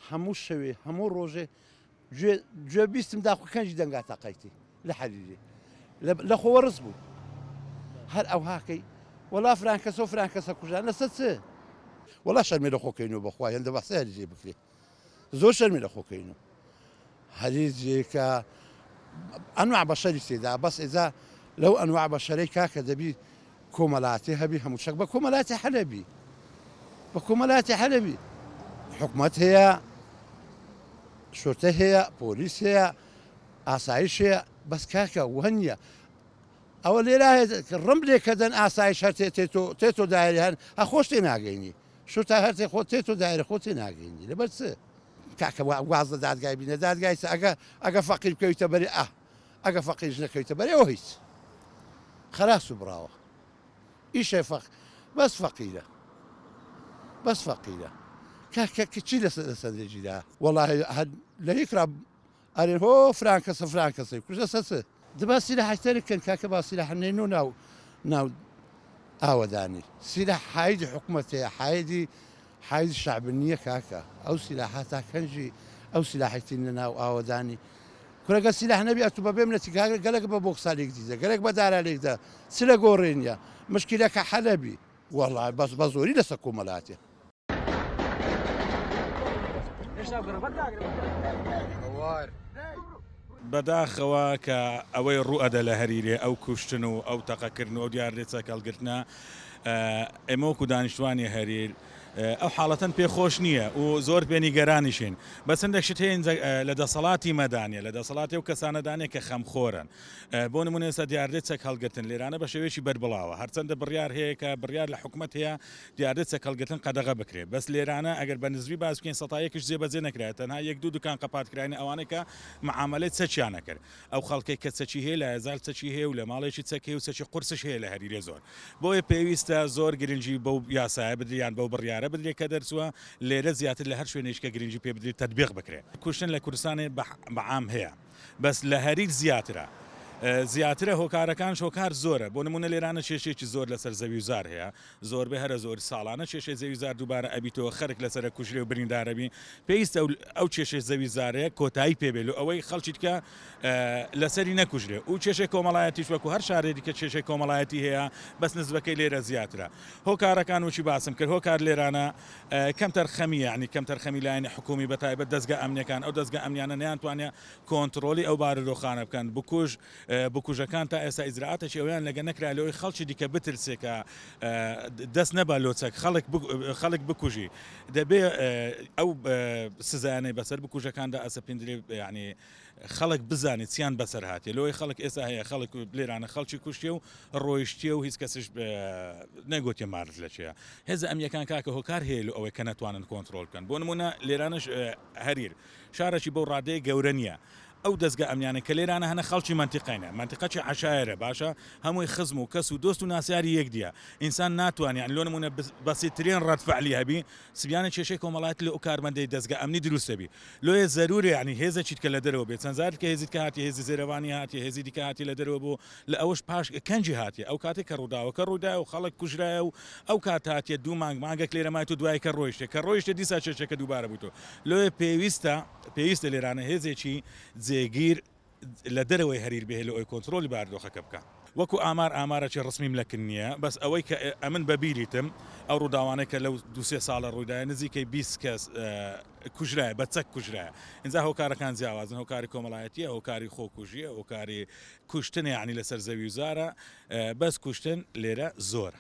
هەموو شەوێ هەموو ڕۆژێ گوێ بیستم داخۆ کەنجی دەنگا تاقایتی لە حەلیلێ لە خۆوە ڕست بوو هەر ئەو هاکەی وەڵا فران کەسە و فران کەسە کوژان لەسەر چ وەڵا شەرمێ لە خۆکەینەوە بەخوا هێندە بەسە هەریجێ بکرێ زۆر شەرمێ لە خۆکەینەوە هەریجێکە ئەنواع بەشەری تێدا بەس ئێجا لەو ئەنواع بەشەرەی کاکە دەبی کۆمەڵاتی هەبی هەموو شەک بە کۆمەڵاتی حەلەبی بە کۆمەڵاتی حەلەبی حکومەت هەیە شۆرتە هەیە پۆلیس هەیە ئاسایش هەیە بەس کاکە وهەنیە ئەوە لێرا ڕم لێکە دەن ئاسایش هەر تێتۆ دایری هەن خۆش تێ ناگەینی شوتا هەرتێ خۆ تێتۆ دایرە خۆ تێ ناگەینی لەبەر چ کاکە وازە دادگای بینە دادگای ئەگە فەقیر بکەویتە بەرێ ئەگە فەقیرش نەکەویتە بەرێ ئەوە هیچ خەراس و براوە ئیشێ بەس فەقیرە بەس فەقیرە کاکە چی لە سەرنجیدا وەڵاهی لە یەکرا ئەرێن هۆ فران کەسەی کوژە سەسە دەباسی لە حەجتەرێککەن کاکە باسی لە هەمنێن و ناو ئاوەدانی سیلە حایدی حکومەت هەیە حایدی شعبنیە کاکە ئەو سیلاحاتا کەنجی ئەو سیلاحەتین لە ناو ئاوەدانی کورەگە سیلاح نەبی ئەتو بە بێم نەتی گەلک بە بۆکسالێک دیدە گەلک بە دارالێکدا چ لە گۆڕێنیە مشکلەکە حەلەبی وەڵای بەس بە زۆری لەسەر کۆمەڵاتێ بەداخەوە کە ئەوەی ڕوئەدە لە هەریرێ ئەو کوشتن و ئەو تەقەکردن و ئەو دیارێتە کەڵگرتنە ئێمە وەکو دانیشتوانی هەریر ئەو حاڵەتەن پێخۆش نییە و زۆر پێنی گەرانیشین بەس هەندێک شت هەیە لە دەسەڵاتی مەدانیە لە دەسەڵاتی و کەسانەدانێ کە خەمخۆرن بۆ نمونە ئێستا دیاردێت چەک هەڵگرتن لێرانە بە شێوەیەکی بەربڵاوە هەرچەندە بڕیار هەیە کە بڕیار لە حکومەت هەیە دیاردێت چەک هەڵگرتن قەدەغە بکرێت بەس لێرانە ئەگەر بە نزوی باز بکەین سەتایەکیش جێبەجێ نەکرێت تەنها یەک دوو دوکان قەپاتکراین ئەوانەی کە معاملەی چەکیان نەکرد ئەو خەڵکەی کە چەکی هەیە لە هێزار چەکی هەیە و لە ماڵێکی چەک هەیە و چەکی قورسش هەیە لە هەریرێ زۆر بۆیە پێویستە زۆر گرنگی بەو یاسایە بدریان بەو بڕیارە بدرێت کە دەرچووە لێرە زیاتر لە هەر شوێنێشکە گرنگی پێ بدرێت تەطبیق بکرێت کوشتن لە کوردستانی بەعام هەیە بەس لە هەریر زیاترە هۆکارەکان هۆکار زۆرە بۆ نمونە لێرانە کێشێکی زۆر لەسەر زەویزار هەیە زۆربەی هەرە زۆر ساڵانە کێشەی زەویزار دووبارە ئەبیتەوە خەرک لەسەر کوژرێ و بریندارەبی پێویستە ئەو کێشەی زەویزارەیە کۆتایی پێبێت و ئەوەی خەڵکی کە لەسەری نەکوژرێ و کێشەی کۆمەڵایەتیش وەکو هەر شارێکی کە کێشەی کۆمەڵایەتی هەیە بەس نزبەکەی لێرە زیاترە هۆکارەکان وچی باسم کرد هۆکار لێرانە کەم تەرخەمی یعنی کەم تەرخەمی لایەنی حکومی بەتایبەت دەستگا ئەمنیەکان ئەو دەستگا ئەمنیانە نەیانتوانێت کۆنتڕۆلی ئەو بارودۆخانە بکەن بکوژەکان تا ئێستا ئیزراعاتێکی ئەویان لەگە نەکرا لەوەی خەڵکی دیکە بترسێکە دەست نەبا لۆچەک خەڵک بکوژی دەبێ ئەو سزایانەی بەسەر بکوژەکاندا ئەسەپێندرێ یعنی خەڵک بزانێت چیان بەسەر هاتێ لەوەی خەڵک ئێستا هەیە خەڵک لێرانە خەڵکی کوشتێ و ڕۆیشتیە و هیچ کەسش نەگوتێ مارد لە چێە هێز ئەمیەکان کاکە هۆکار هەیە لە ئەوەی کە نەتوانن کۆنتڕۆل بکەن بۆ نمونە لێرانش هەریر شارێکی بەو ڕادەیە گەورە نییە ئەو دەستگا ئەمنیانە کە لێرانە هەنە خەڵکی منتیقینە منتیقەی عشایرە باشە هەمووی خزم و کەس و دۆست و ناسیاری یەک دیە ئینسان ناتوانێت لۆ نمونە بەسیترین ڕەتفعلی هەبی سبیانە کێشەی کۆمەڵایەتی لە ئەو کارمەندەی دەستگا ئەمنی دروستەبی لۆیە زەرورە یعنی هێزە چیت کە لە دەرەوە بێت چەند جارێک کە هێزیت کە هاتی هێزی زێرەوانی هاتی هێزی دیکە هاتی لە دەرەوە بۆ لە ئەوەش پاش کەنجی هاتی ئەو کاتێک کە ڕووداوەکە ڕووداوە و خەڵک کوژرایە و ئەو کات هاتیە دوو مانگێک لێرە مایت و دوای کە ڕۆیشتە دیسا کێشەکە دووبارە بوویتەوە لۆیە پێویستە لێرانە هێزێکی جێگیر لە دەرەوەی هەریر بێ لە ئەوی کۆنتڕۆلی بارودۆخەکە بکە وەکو ئامارەی ڕسمیم لەکن نییە بەس ئەوەی کە ئەمن بەبیریتم ئەو ڕووداوانەی کە لەو دوسێ ساڵە ڕووداە نزیکەی 20 کەس کوژرایە بە چەک کوژرایە اینجا هۆکارەکان جیاوازن هۆکاری کۆمەڵایەتیە هۆکاری خۆکوژیە هۆکاری کوشتن یعنی لەسەر زەویزارە بەس کوشتن لێرە زۆر